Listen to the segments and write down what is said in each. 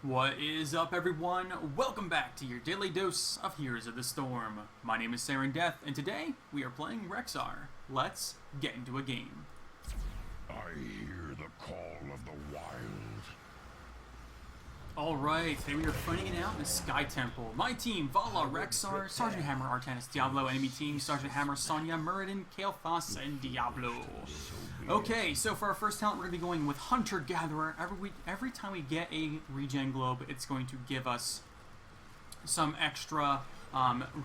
What is up, everyone? Welcome back to your daily dose of Heroes of the Storm. My name is Saren Death, and today we are playing Rexxar. Let's get into a game. I hear the call of the wild. Alright, today we are fighting it out in the Sky Temple. My team, Vala, Rexxar, Sergeant Hammer, Artanis, Diablo. Enemy team, Sergeant Hammer, Sonya, Muradin, Kael'thas, and Diablo. Okay, so for our first talent, we're going to be going with Hunter Gatherer. Every time we get a regen globe, it's going to give us some extra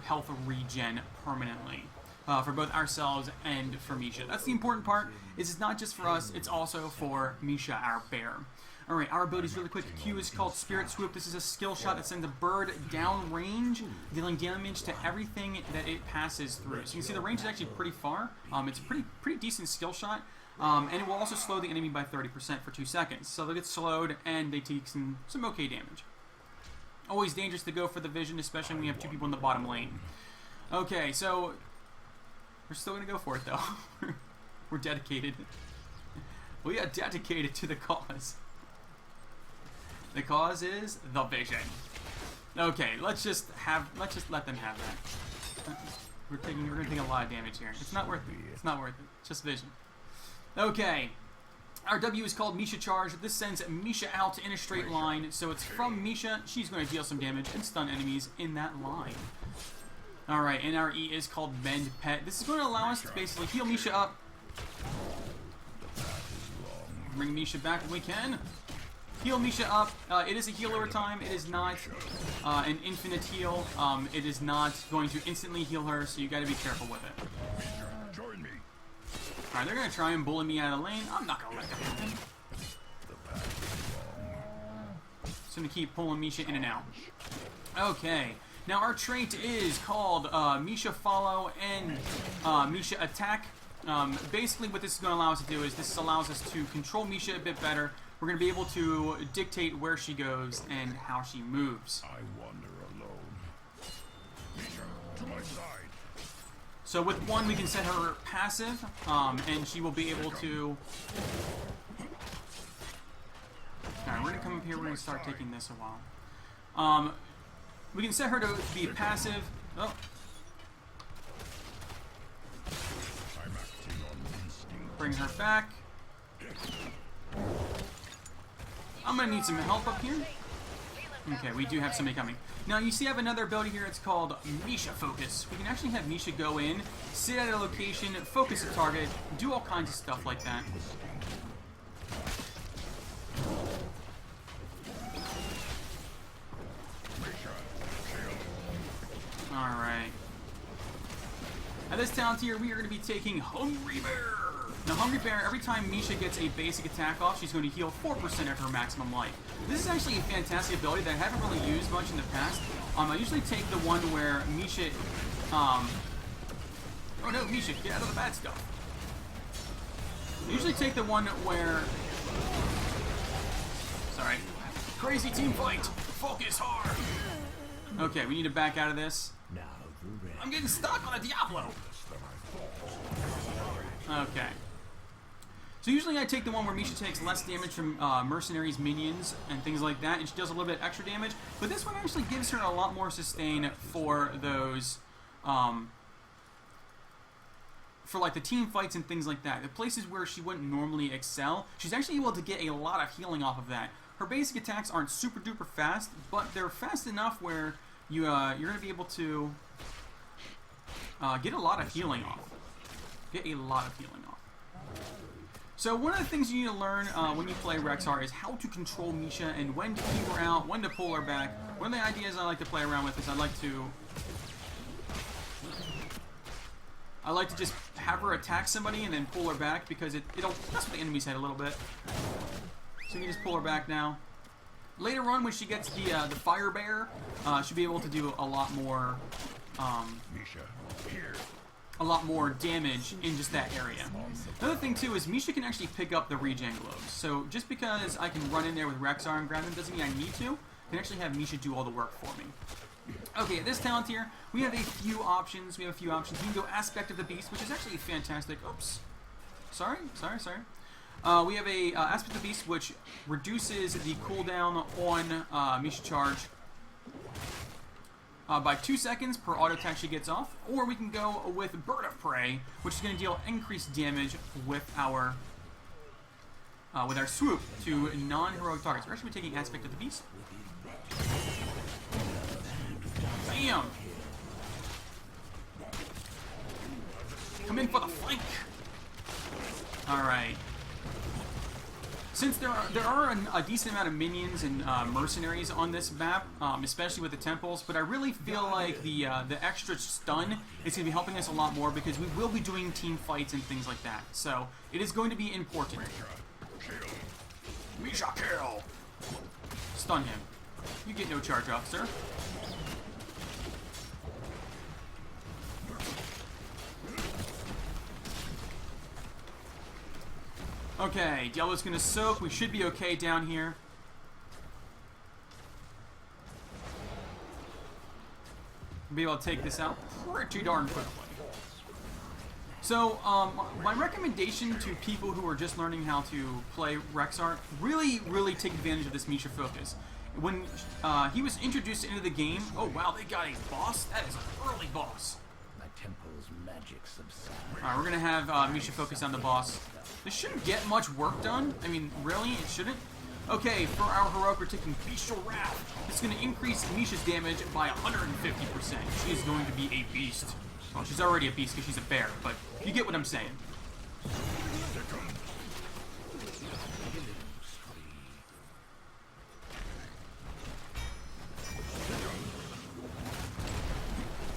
health regen permanently. For both ourselves and for Misha. That's the important part, is it's not just for us, it's also for Misha, our bear. Alright, our abilities really quick. Q is called Spirit Swoop. This is a skill shot that sends a bird down range, dealing damage to everything that it passes through. So you can see the range is actually pretty far. It's a pretty decent skill shot. And it will also slow the enemy by 30% for 2 seconds. So they get slowed and they take some okay damage. Always dangerous to go for the vision, especially when you have 2 people in the bottom lane. Okay, so we're still going to go for it, though. We're dedicated. We are dedicated to the cause. The cause is the vision. Okay, let's just let them have that. We're gonna take a lot of damage here. It's not worth it. It's not worth it. Just vision. Okay. Our W is called Misha Charge. This sends Misha out in a straight line, so it's from Misha. She's going to deal some damage and stun enemies in that line. Alright, and our E is called Mend Pet. This is going to allow us to basically heal Misha up. Bring Misha back when we can. Heal Misha up. It is a heal over time. It is not an infinite heal. It is not going to instantly heal her, so you got to be careful with it. Misha, join me. Alright, they're going to try and bully me out of the lane. I'm not going to let that happen. The path is long. Just going to keep pulling Misha in and out. Okay. Now our trait is called Misha Follow and Misha Attack. Basically what this is going to allow us to do is this allows us to control Misha a bit better. We're going to be able to dictate where she goes and how she moves. I wander alone. Misha, to my side. So with one we can set her passive, and she will be able to... Alright, we're going to come up here, we're going to start taking this a while. We can set her to be passive. Oh. I'm acting on instinct. Bring her back. I'm going to need some help up here. Okay, we do have somebody coming. Now, you see I have another ability here. It's called Misha Focus. We can actually have Misha go in, sit at a location, focus a target, do all kinds of stuff like that. Alright. At this talent here, we are going to be taking Hungry Bear. Now, Hungry Bear, every time Misha gets a basic attack off, she's going to heal 4% of her maximum life. This is actually a fantastic ability that I haven't really used much in the past. I usually take the one where Misha... Oh no, Misha, get out of the bad stuff. I usually take the one where... Sorry. Crazy team fight! Focus hard! Okay, we need to back out of this. I'm getting stuck on a Diablo! Okay. So usually I take the one where Misha takes less damage from mercenaries, minions, and things like that, and she does a little bit extra damage. But this one actually gives her a lot more sustain for those, for like the team fights and things like that. The places where she wouldn't normally excel, she's actually able to get a lot of healing off of that. Her basic attacks aren't super duper fast, but they're fast enough where you're going to be able to get a lot of healing off. Get a lot of healing off. So one of the things you need to learn when you play Rexxar is how to control Misha and when to keep her out, when to pull her back. One of the ideas I like to play around with is I like to just have her attack somebody and then pull her back because it'll mess with the enemy's head a little bit. So you can just pull her back now. Later on, when she gets the Fire Bear, she'll be able to do a lot more. Misha, here. A lot more damage in just that area. Another thing too is Misha can actually pick up the regen globes. So just because I can run in there with Rexxar and grab them doesn't mean I need to. I can actually have Misha do all the work for me. Okay, this talent here, we have a few options. We can go Aspect of the Beast, which is actually fantastic. Oops. Sorry. We have a Aspect of the Beast, which reduces the cooldown on Misha Charge by 2 seconds per auto attack she gets off. Or we can go with Bird of Prey, which is going to deal increased damage with our swoop to non-heroic targets. We're actually taking Aspect of the Beast. Bam! Come in for the flank! Alright. Since there are a decent amount of minions and mercenaries on this map, especially with the temples, but I really feel like the extra stun is going to be helping us a lot more because we will be doing team fights and things like that. So it is going to be important. Misha, kill! Stun him. You get no charge off, sir. Okay, Diablo's gonna soak. We should be okay down here. We'll be able to take this out pretty darn quickly. So, my recommendation to people who are just learning how to play Rexxar, really take advantage of this Misha focus. When he was introduced into the game, oh wow, they got a boss? That is an early boss. My temple's magic subsides. Alright, we're gonna have Misha focus on the boss. This shouldn't get much work done. I mean, really? It shouldn't? Okay, for our heroic, we're taking Bestial Wrath. It's going to increase Misha's damage by 150%. She is going to be a beast. Well, she's already a beast because she's a bear, but you get what I'm saying.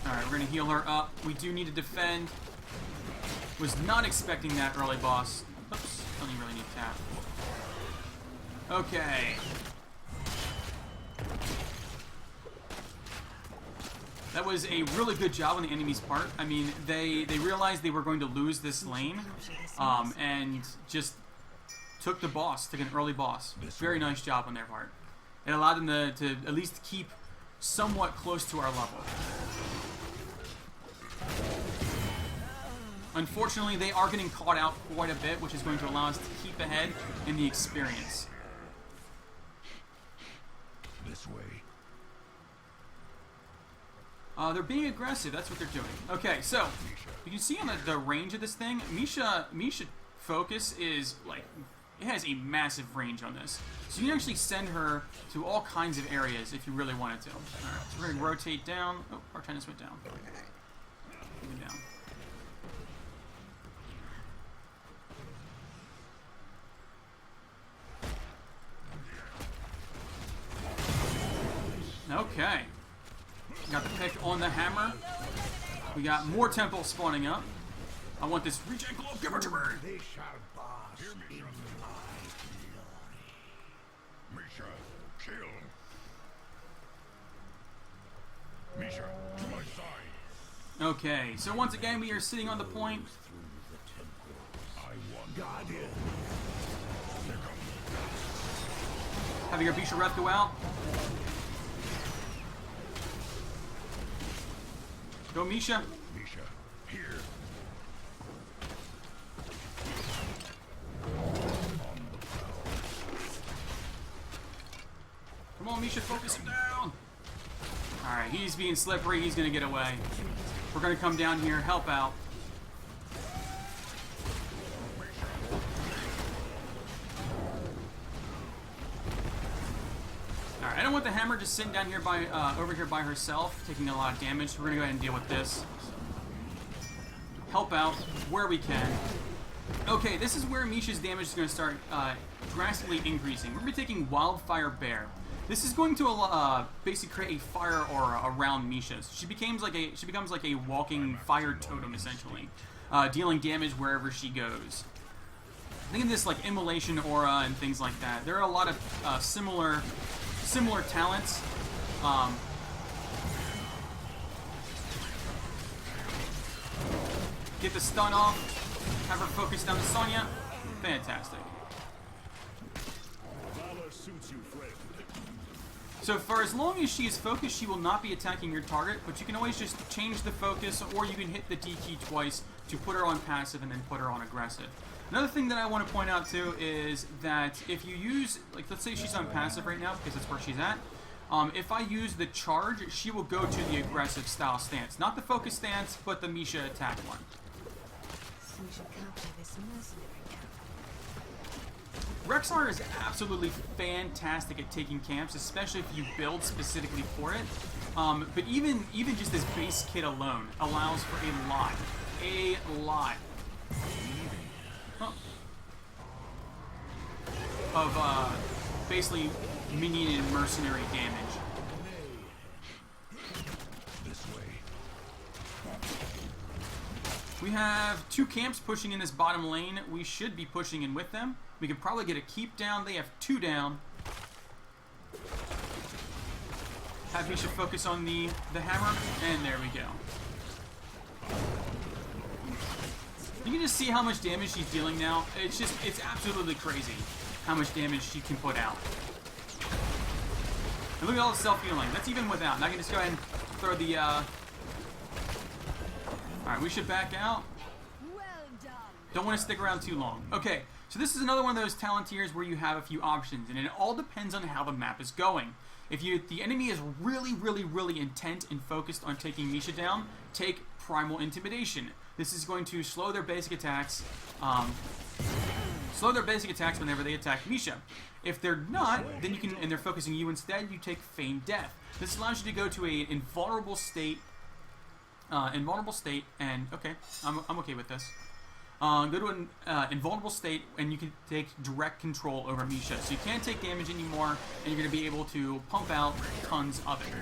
Alright, we're going to heal her up. We do need to defend. Was not expecting that early boss. Oops, don't even really need to tap. Okay. That was a really good job on the enemy's part. I mean, they realized they were going to lose this lane, and just took the boss, took an early boss. Very nice job on their part. It allowed them to at least keep somewhat close to our level. Unfortunately, they are getting caught out quite a bit, which is going to allow us to keep ahead in the experience. This way. They're being aggressive. That's what they're doing. Okay, so you can see on the range of this thing, Misha focus is like, it has a massive range on this. So you can actually send her to all kinds of areas if you really wanted to. All right, so we're going to rotate down. Oh, our tennis went down. Even down. Okay. Got the pick on the hammer. We got more temples spawning up. I want this regen glow. Give her to me. They shall bask in my glory. Misha, kill. Misha, to my side. Okay, so once again we are sitting on the point. I want Guardian. Having our Bestial Wrath go out. Go, Misha. Misha, here. Come on, Misha, focus him down. Alright, he's being slippery. He's going to get away. We're going to come down here, help out. Alright, I don't want the hammer just sitting down here by over here by herself, taking a lot of damage. So we're going to go ahead and deal with this. Help out where we can. Okay, this is where Misha's damage is going to start drastically increasing. We're going to be taking Wildfire Bear. This is going to basically create a fire aura around Misha. So she becomes like a walking fire totem essentially, dealing damage wherever she goes. Think of this like immolation aura and things like that. There are a lot of similar talents. Get the stun off. Have her focus down to Sonya. Fantastic. Valor suits you, friend. So for as long as she is focused, she will not be attacking your target, but you can always just change the focus, or you can hit the D key twice to put her on passive and then put her on aggressive. Another thing that I want to point out too is that if you use, like, let's say she's on passive right now because that's where she's at. If I use the charge, she will go to the aggressive style stance, not the focus stance, but the Misha attack one. So we should capture this mercenary camp. Rexxar is absolutely fantastic at taking camps, especially if you build specifically for it. But even just this base kit alone allows for a lot of basically minion and mercenary damage. This way. We have 2 camps pushing in this bottom lane. We should be pushing in with them. We could probably get a keep down. They have 2 down. Have Misha focus on the hammer, and there we go. You can just see how much damage she's dealing now. It's absolutely crazy how much damage she can put out. And look at all the self-healing. That's even without. Now I can just go ahead and throw the, Alright, we should back out. Well done. Don't want to stick around too long. Okay, so this is another one of those talent tiers where you have a few options, and it all depends on how the map is going. If the enemy is really intent and focused on taking Misha down, take Primal Intimidation. This is going to slow their basic attacks, whenever they attack Misha. If they're not, then you can, and they're focusing you instead, you take Feigned Death. This allows you to go to a invulnerable state, and okay, I'm okay with this. Go to an invulnerable state, and you can take direct control over Misha. So you can't take damage anymore, and you're going to be able to pump out tons of it.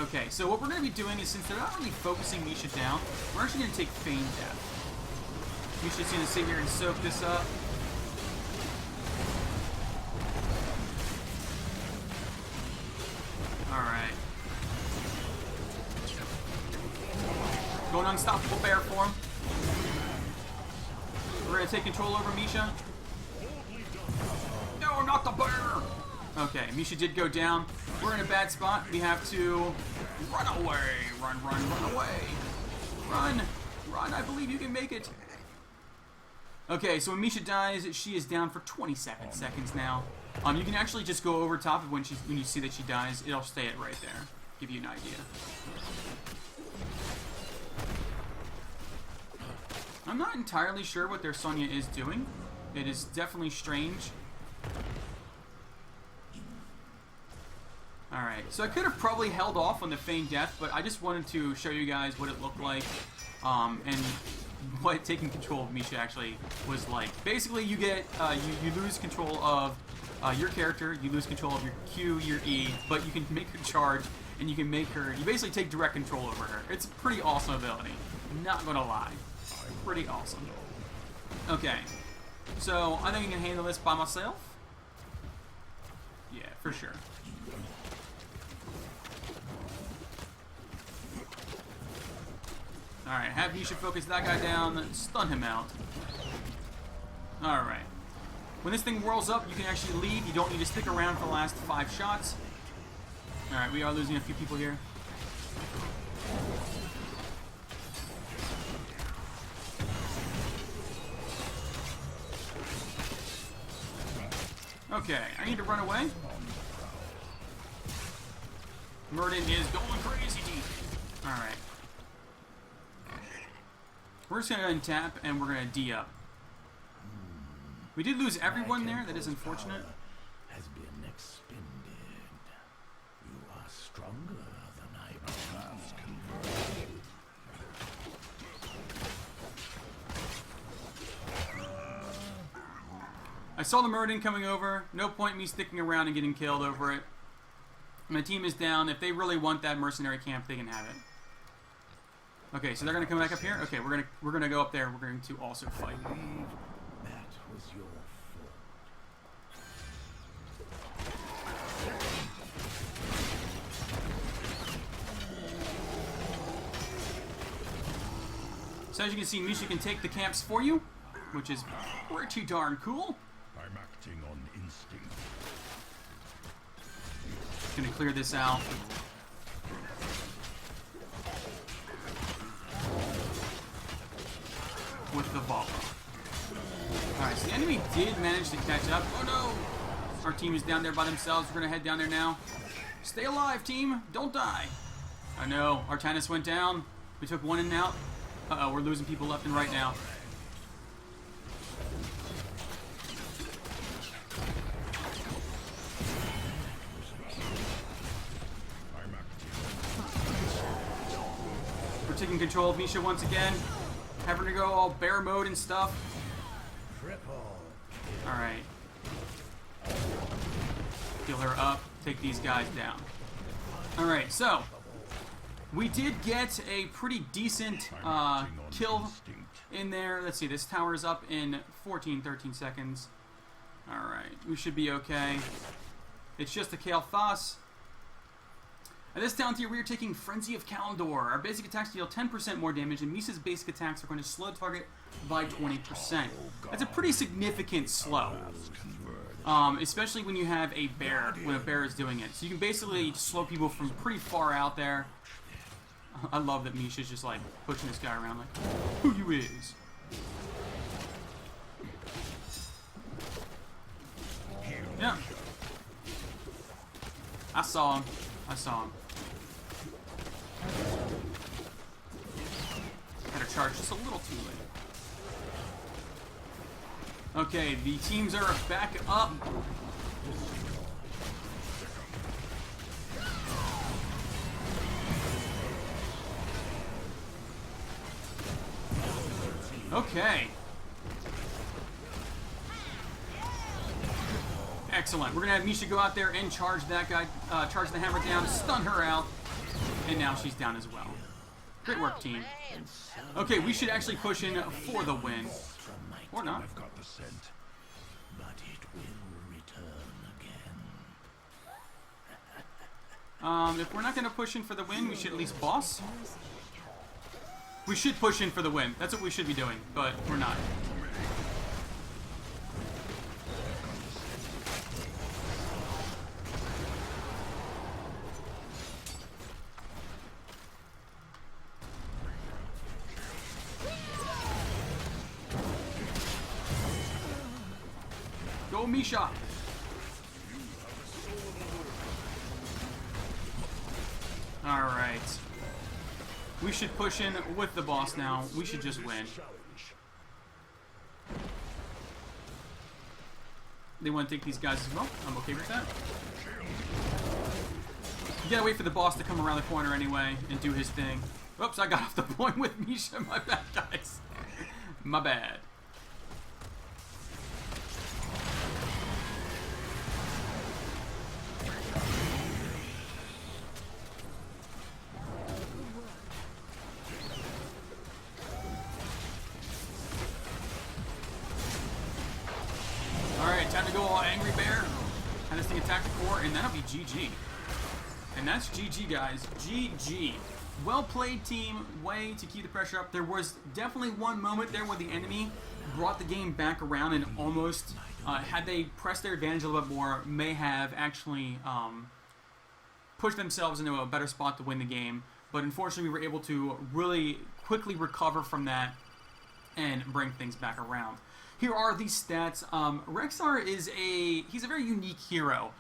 Okay, so what we're going to be doing is, since they're not really focusing Misha down, we're actually going to take Feigned Death. Misha's going to sit here and soak this up. Alright. Going unstoppable bear form. We're going to take control over Misha. No, not the bear! Okay, Misha did go down. We're in a bad spot. We have to run away. Run away. Run, I believe you can make it. Okay, so when Misha dies, she is down for 27 seconds now. You can actually just go over top of when you see that she dies. It'll stay it right there. Give you an idea. I'm not entirely sure what their Sonya is doing. It is definitely strange. Alright, so I could have probably held off on the Feigned Death, but I just wanted to show you guys what it looked like, and what taking control of Misha actually was like. Basically, you get, you lose control of your character, you lose control of your Q, your E, but you can make her charge, and you can make her, you basically take direct control over her. It's a pretty awesome ability, not gonna lie. Pretty awesome. Okay, so I think I can handle this by myself. Yeah, for sure. Alright, have Misha focus that guy down, stun him out. Alright. When this thing whirls up, you can actually leave. You don't need to stick around for the last 5 shots. Alright, we are losing a few people here. Okay, I need to run away. Murden is going crazy deep. Alright. We're just going to untap, and we're going to D up. We did lose everyone there. That is unfortunate. Has been expended. You are stronger than I believed. I saw the Murden coming over. No point in me sticking around and getting killed over it. My team is down. If they really want that mercenary camp, they can have it. Okay, so they're gonna come back up here. Okay, we're gonna go up there. We're going to also fight. That was your fault. So as you can see, Misha can take the camps for you, which is pretty darn cool. I'm acting on instinct. Gonna clear this out. with the Vala. Alright, so the enemy did manage to catch up. Oh no! Our team is down there by themselves. We're going to head down there now. Stay alive, team! Don't die! Oh no, Artanis went down. We took one in and out. Uh-oh, we're losing people left and right now. We're taking control of Misha once again. Having to go all bear mode and stuff. Alright. Heal her up. Take these guys down. Alright, so we did get a pretty decent kill in there. Let's see, this tower is up in 13 seconds. Alright, we should be okay. It's just a Kael'thas. At this talent tier, we are taking Frenzy of Kalendor. Our basic attacks deal 10% more damage, and Misha's basic attacks are going to slow the target by 20%. That's a pretty significant slow. Especially when you have a bear, when a bear is doing it. So you can basically slow people from pretty far out there. I love that Misha's just like pushing this guy around like, who you is? Yeah. I saw him. I saw him. Had to charge just a little too late. Okay, the teams are back up. Okay. Excellent. We're gonna have Misha go out there and charge that guy, charge the hammer down, stun her out, and now she's down as well. Great work, team. Okay, we should actually push in for the win. Or not. I've got the scent, but it will return again. If we're not gonna push in for the win, we should at least boss. We should push in for the win. That's what we should be doing, but we're not. Go, Misha! Alright. We should push in with the boss now. We should just win. They want to take these guys as well. I'm okay with that. You gotta wait for the boss to come around the corner anyway and do his thing. Oops, I got off the point with Misha. My bad, guys. My bad. Alright, time to go all Angry Bear. And this thing attack the core, and that'll be GG. And that's GG, guys. GG. Well played, team. Way to keep the pressure up. There was definitely one moment there where the enemy brought the game back around and almost, had they pressed their advantage a little bit more, may have actually pushed themselves into a better spot to win the game. But unfortunately, we were able to really quickly recover from that and bring things back around. Here are the stats. Rexxar he's a very unique hero.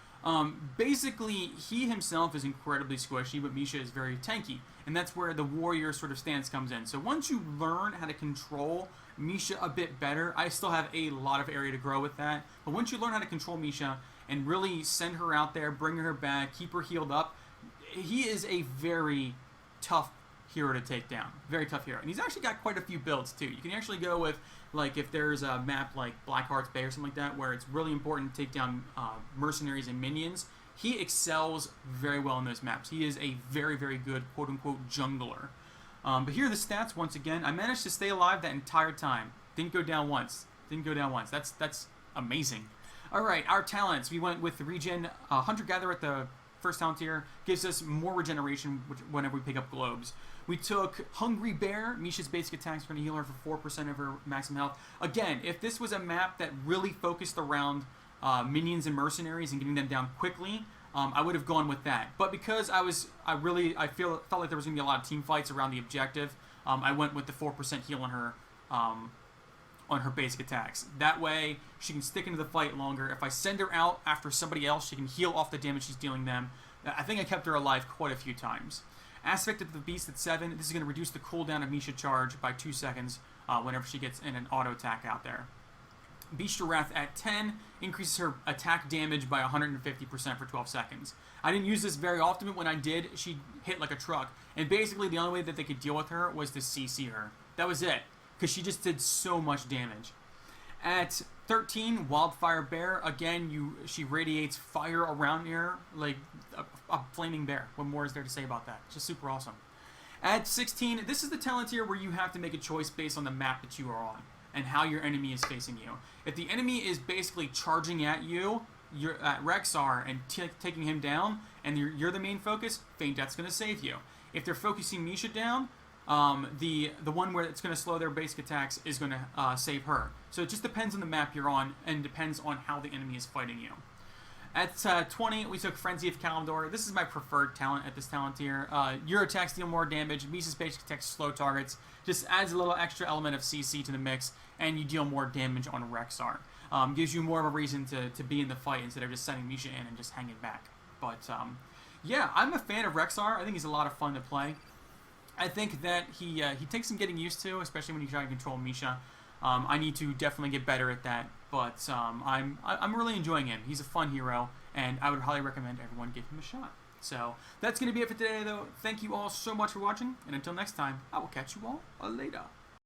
Basically, he himself is incredibly squishy, but Misha is very tanky. And that's where the warrior sort of stance comes in. So once you learn how to control Misha a bit better, I still have a lot of area to grow with that. But once you learn how to control Misha and really send her out there, bring her back, keep her healed up, he is a very tough hero to take down. Very tough hero. And he's actually got quite a few builds too. You can actually go with, like, if there's a map like Blackheart's Bay or something like that, where it's really important to take down mercenaries and minions, he excels very well in those maps. He is a very, very good quote-unquote jungler. But here are the stats once again. I managed to stay alive that entire time. Didn't go down once. Didn't go down once. That's amazing. Alright, our talents. We went with the regen. Hunter-Gatherer at the first talent tier gives us more regeneration whenever we pick up globes. We took Hungry Bear. Misha's basic attacks are going to heal her for 4% of her maximum health. Again, if this was a map that really focused around minions and mercenaries and getting them down quickly, I would have gone with that. But because I felt like there was going to be a lot of team fights around the objective, I went with the 4% heal on her on her basic attacks. That way, she can stick into the fight longer. If I send her out after somebody else, she can heal off the damage she's dealing them. I think I kept her alive quite a few times. Aspect of the Beast at 7. This is going to reduce the cooldown of Misha charge by 2 seconds whenever she gets in an auto attack out there. Beast Wrath at 10 increases her attack damage by 150% for 12 seconds. I didn't use this very often, but when I did, she hit like a truck. And basically, the only way that they could deal with her was to CC her. That was it, because she just did so much damage. At 13, Wildfire Bear. Again, she radiates fire around her like a flaming bear. What more is there to say about that? Just super awesome. At 16, this is the talent tier where you have to make a choice based on the map that you are on and how your enemy is facing you. If the enemy is basically charging at you, you're at Rexxar and taking him down, and you're the main focus, Feint Death's going to save you. If they're focusing Misha down, the one where it's going to slow their basic attacks is going to save her. So it just depends on the map you're on, and depends on how the enemy is fighting you. At 20, we took Frenzy of Kalimdor. This is my preferred talent at this talent tier. Your attacks deal more damage. Misha's basic attacks slow targets. Just adds a little extra element of CC to the mix, and you deal more damage on Rexxar. Gives you more of a reason to be in the fight instead of just sending Misha in and just hanging back. But yeah, I'm a fan of Rexxar. I think he's a lot of fun to play. I think that he takes some getting used to, especially when you try to control Misha. I need to definitely get better at that, but I'm really enjoying him. He's a fun hero, and I would highly recommend everyone give him a shot. So that's going to be it for today, though. Thank you all so much for watching, and until next time, I will catch you all later.